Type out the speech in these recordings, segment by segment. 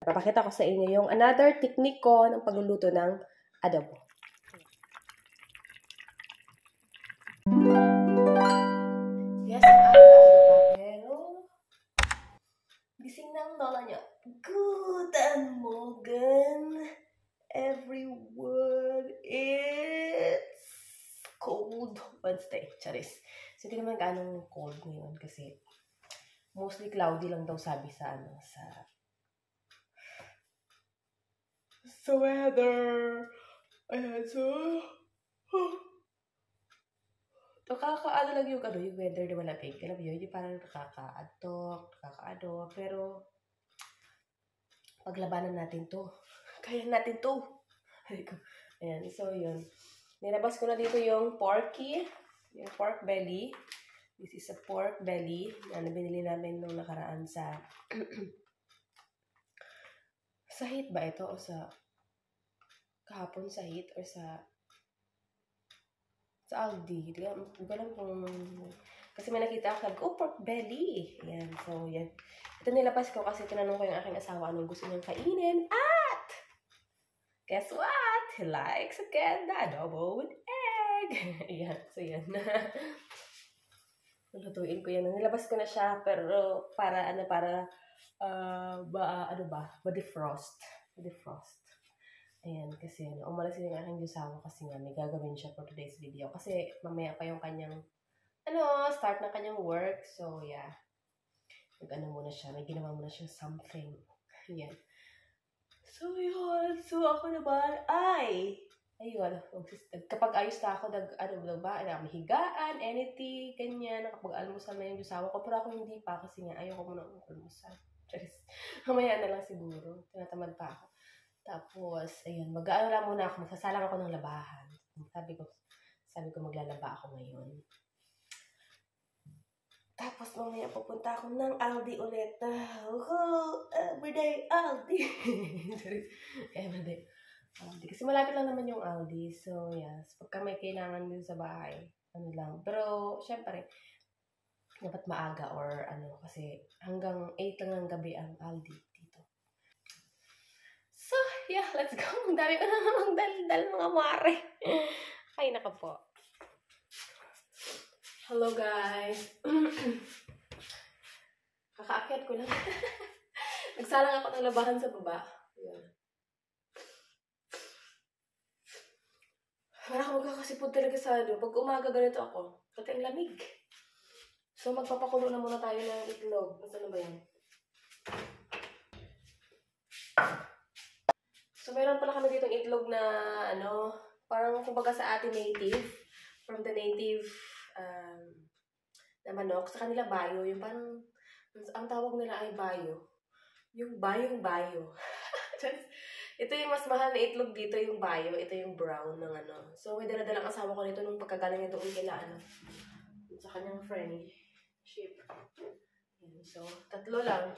papakita ko sa inyo yung another technique ko ng pagluluto ng adobo. Yes, aga-aga pa, pero gising na ang lola niya. Good morning, everyone. It's cold Wednesday. Charis. So, hindi naman gaano cold ngayon kasi mostly cloudy lang daw sabi sa weather. Ayan, so nakakaano lang yung weather na malamig. Alam mo yun, yung parang nakakaano. Pero, paglabanan natin to. Kaya natin to. Ayan, so yun. Nilabas ko na dito yung porky. Yung pork belly. This is a pork belly na binili namin nung nakaraan sa sa Hit ba ito? O sa kahapon sa Hit or sa Aldi. Hindi ko alam kung kasi may nakita ako, sabi ko, pork belly. Ayan, so yan. Ito nilabas ko kasi tinanong ko yung aking asawa anong gusto niyang kainin. At guess what? He likes again the adobo with egg. Ayan, so yan. Lutuin ko yan. Nilabas ko na siya pero para ma-defrost. Ayan, kasi umalas yung aking asawa kasi nga may gagawin siya for today's video. Kasi mamaya pa yung kanyang, start na kanyang work. So, yeah. Muna siya. May ginawa muna siya something. Ayan. So, yun. So, ako naman ayun. Kapag ayos na ako, may higaan, anything, ganyan. Nakapag-almusal na yung asawa ko. Pero ako hindi pa kasi nga ayoko muna almusal. Mamaya na lang siguro. Tinatamad pa ako. Tapos, ayun, mag-aano lang muna ako, magsasalang ako ng labahan. Sabi ko maglalaba ako ngayon. Tapos, mamaya pupunta ako ng Aldi ulit. Everyday Aldi. Everyday Aldi. Kasi malapit lang naman yung Aldi. So, yes, pagka may kailangan din sa bahay, lang. Pero, syempre, dapat maaga or kasi hanggang 8 lang ng gabi ang Aldi dito. So, yeah, let's go. Ang dami ko na magdaldal, mga mare. Ay, naka po. Hello, guys. Kakaakyat ko lang. Nagsalang ako ng labahan sa baba. Ayan. Parang magkakasipod talaga sa pag umaga ganito ako. Pati ang lamig. So, magpapakulo na muna tayo ng itlog. Nasaan na ba yan? So, meron pala kami ditong itlog na, parang kumbaga sa ating native, from the native na manok. Sa kanila, bayo. Yung parang, ang tawag nila ay bayo. Yung bayong-bayo. Ito yung mas mahal na itlog dito, yung bayo. Ito yung brown ng So, may dala-dalang asawa ko nito nung pagkagaling nito kila, sa kanyang friendship. So, 3 lang.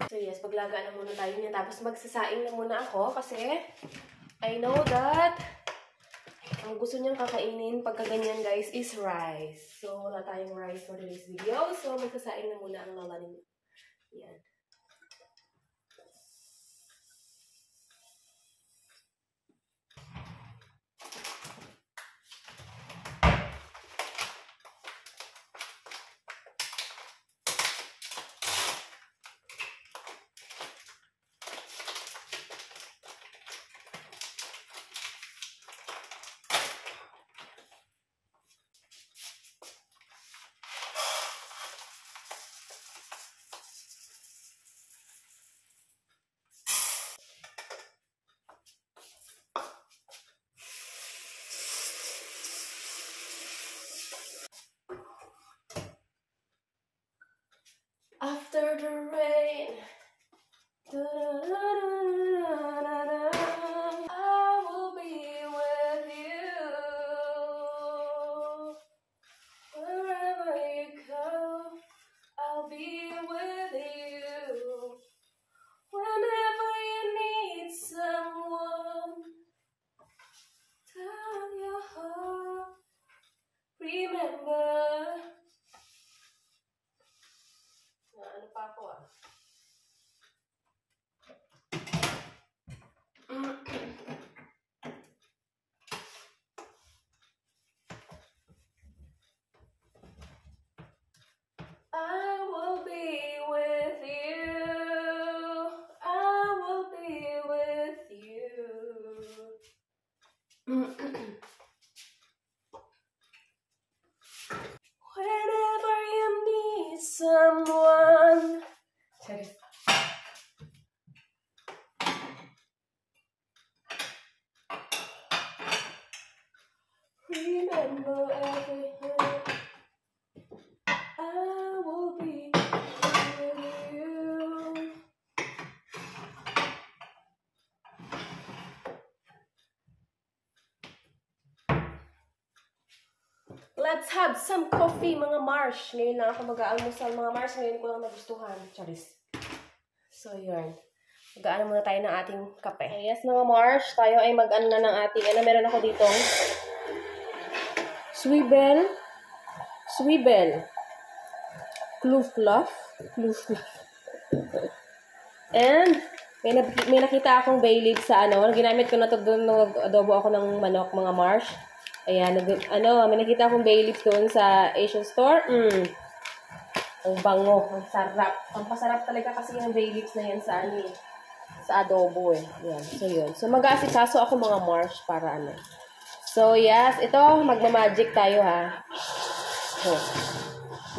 So yes, paglagaan na muna tayo niya. Tapos magsasaing na muna ako kasi I know that ang gusto niyang kakainin pagka ganyan guys is rice. So wala tayong rice for today's video. So magsasaing na muna ang lola niya. Yan. After the rain, I will be with you. Wherever you go, I'll be with you. Whenever you need someone, tell your heart, remember Ano pa ako ah? I will be with you. I will be with you. Whenever you need someone. Remember everything. I will be with you. Let's have some coffee, mga Marsh. Ngayon lang ako mag-aalmusal, mga Marsh. Ngayon ko lang nagustuhan. Charis. So, yun. Mag-aano muna tayo ng ating kape. Okay, yes, mga Marsh. Tayo ay mag-ano na ng ating, meron ako dito. Swivel. Kloof Fluff. And, may nakita akong bay leaf sa ginamit ko na ito doon nung adobo ako ng manok, mga Marsh. Ayan, may nakita akong bay leaf doon sa Asian store. Ang bango, ang sarap. Ang pasarap talaga kasi yung bay leaves na yan sa adobo eh. Ayan, so yun. So, mag-aasikaso ako mga Marsh para So, yes, ito, magmamagic tayo ha. So,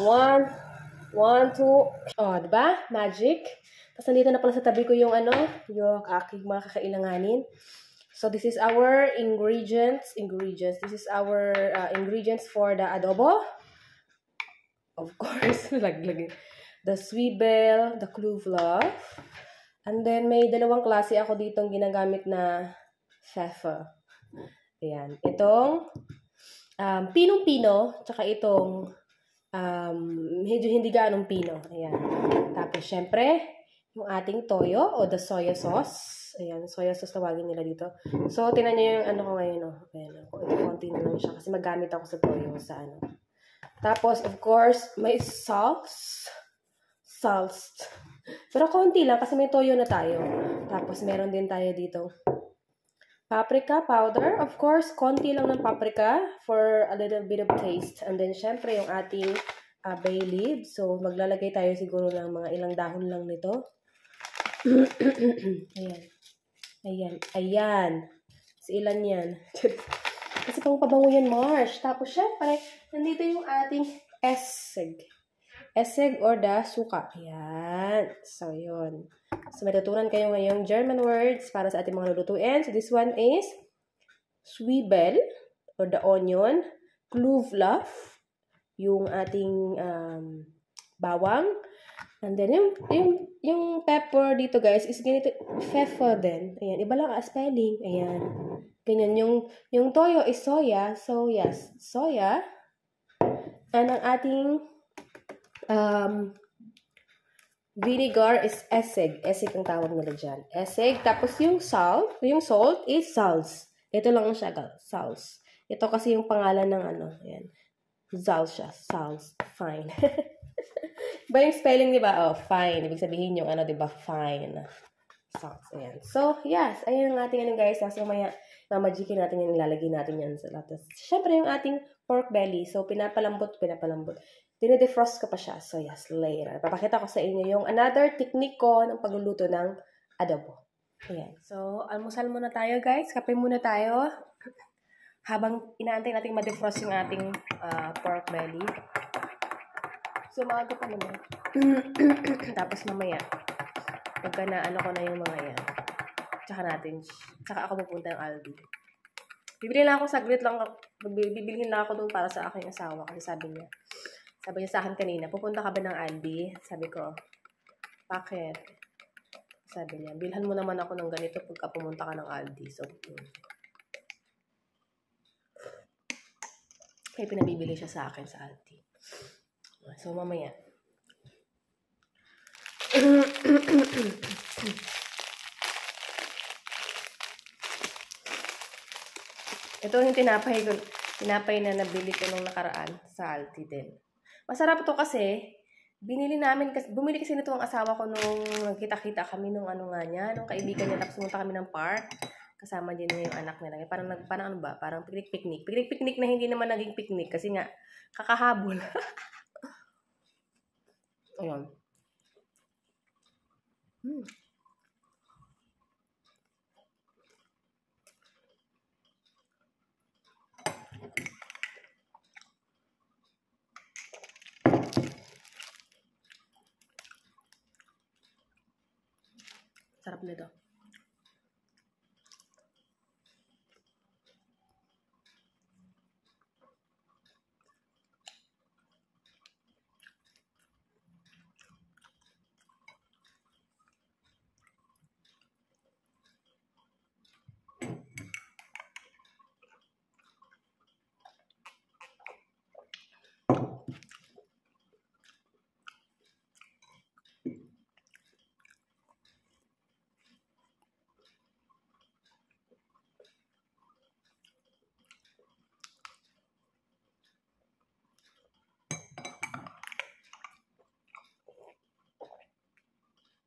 1, 2, oh, diba? Magic. Tapos nandito na pala sa tabi ko yung yung aking mga kakailanganin. So, this is our ingredients. This is our ingredients for the adobo. Of course, the swivel, the clove fluff. And then, may dalawang klase ako ditong ginagamit na pfeffer. Ayan. Itong pinong-pino, tsaka itong medyo hindi ganong pino. Ayan. Tapos, syempre, yung ating toyo o the soya sauce. Ayan, soya sauce tawagin nila dito. So, tinan nyo yung ko ngayon. Ayan, ito konti na lang siya kasi magamit ako sa toyo sa Tapos, of course, may sauce. Pero konti lang kasi may toyo na tayo. Tapos, meron din tayo dito. Paprika powder. Of course, konti lang ng paprika for a little bit of taste. And then, syempre, yung ating bay leaf. So, maglalagay tayo siguro ng mga ilang dahon lang nito. Ayan. So, ilan yan? Kasi pang pabango yan, Marsh. Tapos, syempre, nandito yung ating eseg. Eseg or the suka. Ayan. So, yun. So, may tutunan kayo ngayong German words para sa ating mga lulutuin. So, this one is swivel or the onion. Clove fluff. Yung ating bawang. And then, yung pepper dito, guys, is ganito, pfeffer din. Ayan, iba lang spelling. Ayan. Ganyan. Yung toyo is soya. So, yes, soya. And ang ating vinegar is eseg. Eseg ang tawag nila dyan. Eseg. Tapos, yung salt is salz. Ito lang siya, salz. Ito kasi yung pangalan ng ayan. Salz siya. Salz. Fine. Ba yung spelling, di ba? Oh, fine. Ibig sabihin yung di ba? Fine. Sauce. Ayan. So, yes. Ayan ang ating guys. So, maya, mamagikin natin yan. Ilalagay natin yan sa lahat. Siyempre, yung ating pork belly. So, pinapalambot. Dinedefrost ko pa siya. So, yes. Later. Papakita ko sa inyo yung another technique ko ng pagluluto ng adobo. Ayan. So, almusal muna tayo, guys. Kape muna tayo. Habang inaantay natin ma-defrost yung ating pork belly. So, maaga pa naman. Tapos mamaya, pagka ko na yung mga yan, tsaka ako pupunta ng Aldi. Bibili lang ako, saglit lang, bibilihin lang ako doon para sa aking asawa. Kasi sabi niya sa akin kanina, pupunta ka ba ng Aldi? Sabi ko, bakit? Sabi niya, bilhan mo naman ako ng ganito pagka pumunta ka ng Aldi. So, kaya pinabibili siya sa akin sa Aldi. So, mamaya. Ito yung tinapay ko. Tinapay na nabili ko nung nakaraan sa Aldi din. Masarap to kasi, bumili kasi nito ang asawa ko nung nagkita-kita kami nung ano nga niya, nung kaibigan niya, tapos pumunta kami ng park. Kasama din niya yung anak nila. Parang ano ba? Parang picnic-picnic. Picnic-picnic na hindi naman naging picnic kasi nga, kakahabol. Ayun. Sarap nito.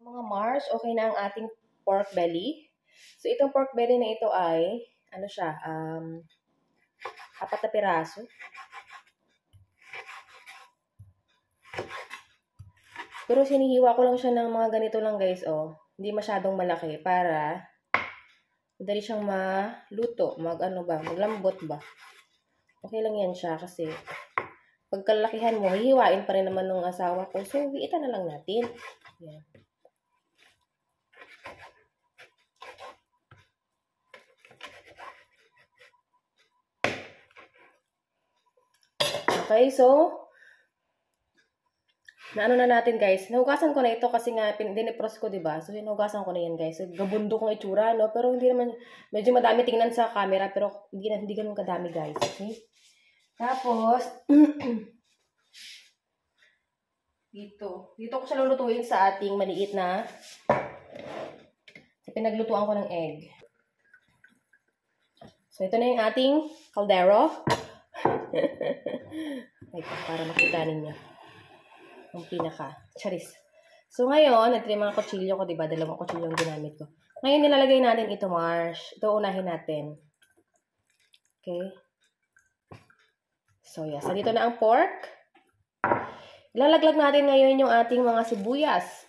Mga Mars, okay na ang ating pork belly. So, itong pork belly na ito ay, ano siya, 4 na piraso. Pero sinihiwa ko lang siya ng mga ganito lang guys, oh. Hindi masyadong malaki para madali siyang maluto, maglambot ba. Okay lang yan siya kasi pagkalakihan mo, hihiwain pa rin naman ng asawa ko. So, iita na lang natin. Yan. Okay, so, naano na natin guys. Nahugasan ko na ito kasi nga dinipros ko, diba? So, hinugasan ko na yan guys. So, gabundo kong itsura, no? Pero hindi naman, medyo madami tingnan sa camera, pero hindi ganun kadami guys. Okay? Tapos, dito ko siya lulutuin sa ating maliit na, pinaglutuan ko ng egg. So, ito na yung ating caldero. Para makita ninyo. Ang charis. So, ngayon, ito yung mga kutsilyo ko, diba? 2 kutsilyo yung ginamit ko. Ngayon, nilalagay natin ito, Mars. Ito, unahin natin. Okay? So, yes. So, dito na ang pork. Ilalaglag natin ngayon yung ating mga sibuyas.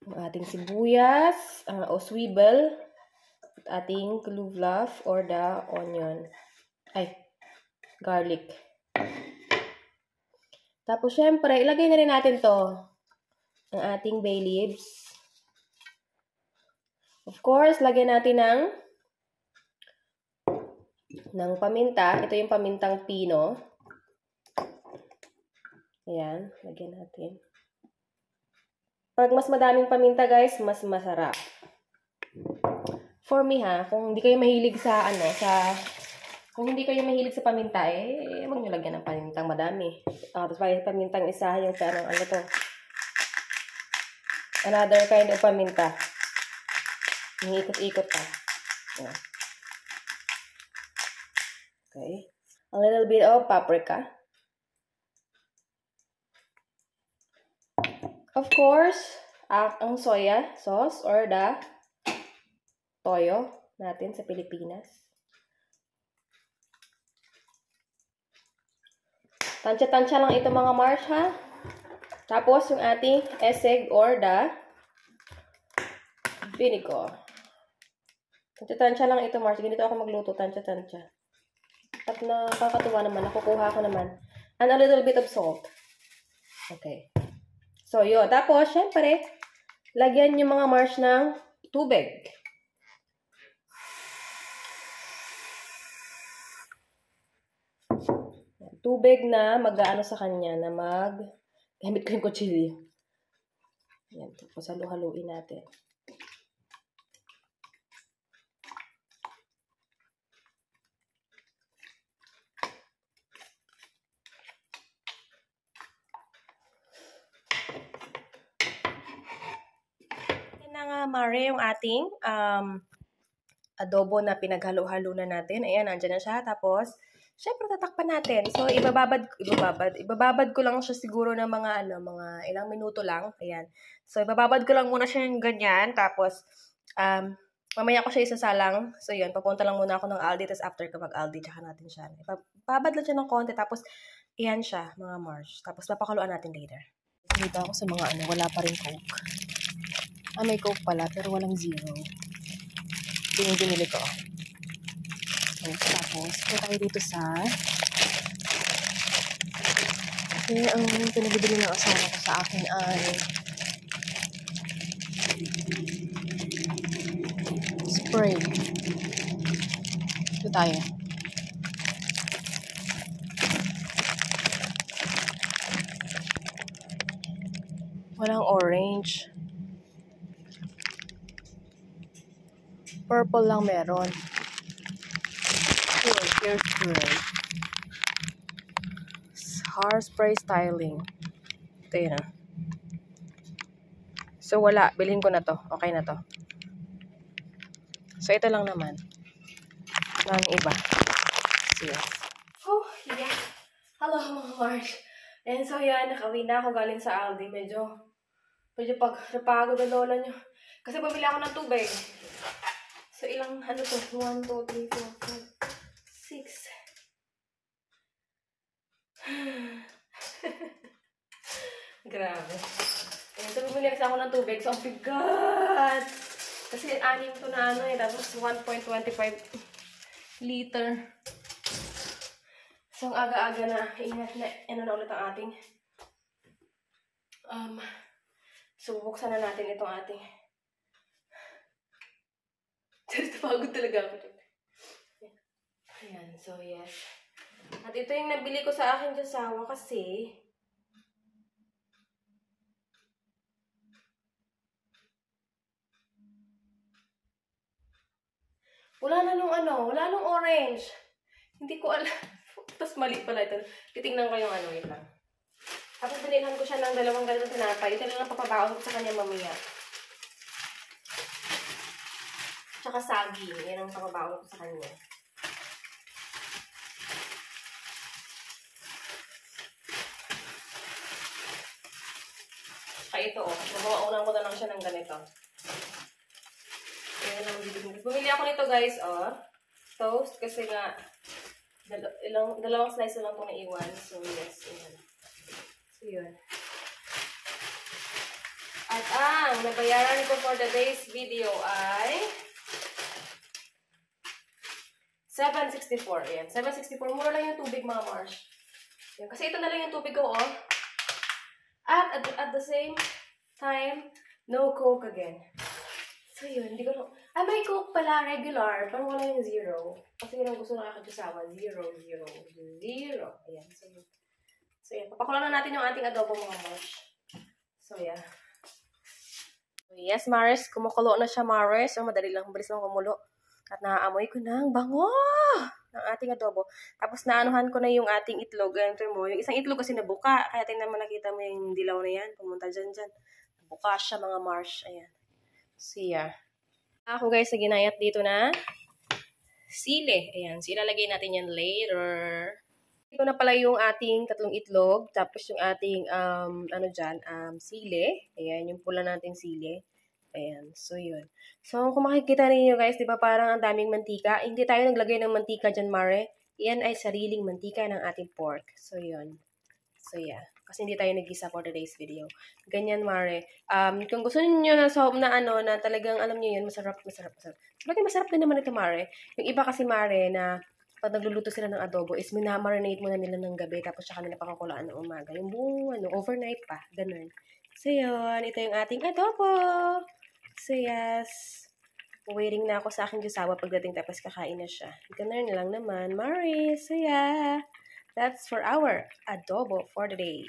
Ang ating sibuyas, o swivel, at ating clove leaf or the onion. Garlic. Tapos, syempre, ilagay na rin natin to, ang ating bay leaves. Of course, lagyan natin ng paminta. Ito yung pamintang pino. Ayan, lagyan natin. Pag mas madaming paminta, guys, mas masarap. For me, kung hindi kayo mahilig sa paminta, huwag nyo lagyan ng pamintang madami. Tapos pamintang isa, yung another kind of paminta. Yung ikot-ikot pa. Ayan. Okay. A little bit of paprika. Of course, ang soya sauce or the toyo natin sa Pilipinas. Tansya-tansya lang ito mga Mars, ha? Tapos yung ating eseg or the vinegar. Tansya-tansya lang ito, Mars. Ganito ako magluto, tansya-tansya. At nakakatuwa naman, nakukuha ko naman. And a little bit of salt. Okay. So, yun. Tapos, syempre, lagyan yung mga Mars ng tubig. Tubig na mag-aano sa kanya, gamit ko yung kutsilyo. Yan. Tapos, halu-haluin natin. Mare, yung ating adobo na pinaghalo-halo na natin. Ayan, andyan na siya. Tapos, syempre tatakpan natin. So, ibababad ko lang siya siguro ng mga ilang minuto lang. Ayan. So, ibababad ko lang muna siya ng ganyan. Tapos, mamaya ko siya isasalang. So, yun, papunta lang muna ako ng Aldi. Tapos, after ko mag-Aldi, tsaka natin siya. Ibababad lang siya ng konti. Tapos, iyan siya, mga Mars. Tapos, papakuloan natin later. Dito ako sa mga wala pa rin Coke. May Coke pala, pero walang zero. Binili ko. Okay, tapos, ito tayo dito sa ang pinabibili ng asawa ko sa akin ay spray. Ito tayo. Walang orange. Purple lang meron. Hairspray. Hairspray styling. Ito yun ah. So wala. Bilhin ko na to. Okay na to. So ito lang naman. Wala nang iba. So yes. Oh, yeah. Hello mga Mars. And so yan, nakawin na ako galing sa Aldi. Medyo napagod ang lola nyo. Kasi bumili ako ng tubig. So ilang, 1, 2, 3, 4, 5, 6. Grabe. And so bumili kasi ako ng tubig. So ang bigat. Kasi 6 to na tapos 1.25 liter. So ang aga-aga na ulit ang ating so buksan na natin itong ating pagod talaga ako. Ayan, so yes. At ito yung nabili ko sa akin asawa kasi wala nung orange. Hindi ko alam. Tapos mali pala ito. Titingnan ko yung wait lang. Tapos binilhan ko siya ng 2 ganitong tinapay. Ito lang ang papabaon ko sa kanya mamaya. Tsaka saging. Yan ang papabaon ko sa kanya. Tsaka ito Mabawaunan ko na lang siya ng ganito. Ayan ang bibigyan. Bumili ako nito guys toast kasi nga dalawang slice lang itong naiwan. So yes, ayan. So yun. At ang nabayaran ko for the day's video ay 764. Ayan, 764. Mura lang yung tubig mga Mars. Ayan, kasi ito na lang yung tubig ko At the same time, no Coke again. So yun, hindi ko may Coke pala, regular, pero wala yung zero. Kasi yun ang gusto ng aking asawa, 0, 0, 0. Ayan, so yun. So yan, papakulan na natin yung ating adobo mga Mars. So yeah. So, yes, Mars, kumukulo na siya Mars. So madali lang, mabilis lang kumulo. At naaamoy ko ng bango ng ating adobo. Tapos naanuhan ko na yung ating itlog. Enter mo, yung isang itlog kasi nabuka. Kaya tingnan mo, nakita mo yung dilaw na yan. Pumunta dyan. Nabuka siya mga Mars. Ayan. So yeah. Ako guys, ginayat dito na sili. Ayan. So ilalagay natin yan later. Ito na pala yung ating 3 itlog. Tapos yung ating, sili. Ayan, yung pula nating sili. Ayan, so yun. So, kung makikita ninyo guys, di ba parang ang daming mantika? Hindi tayo naglagay ng mantika dyan, Mare. Yan ay sariling mantika ng ating pork. So, yun. So, yeah. Kasi hindi tayo nag-isa for today's video. Ganyan, Mare. Kung gusto niyo na na talagang, alam niyo yun, masarap. Sabagay, masarap din naman ito, Mare. Yung iba kasi, Mare, na pag nagluluto sila ng adobo is minamarinate muna nila ng gabi tapos saka nila pakakulaan ng umaga. Yung buong, overnight pa. Ganun. So, yun. Ito yung ating adobo. So, yes. Waiting na ako sa aking asawa pagdating tapos kakain na siya. Ganun lang naman. Mari. So, yeah. That's for our adobo for the day.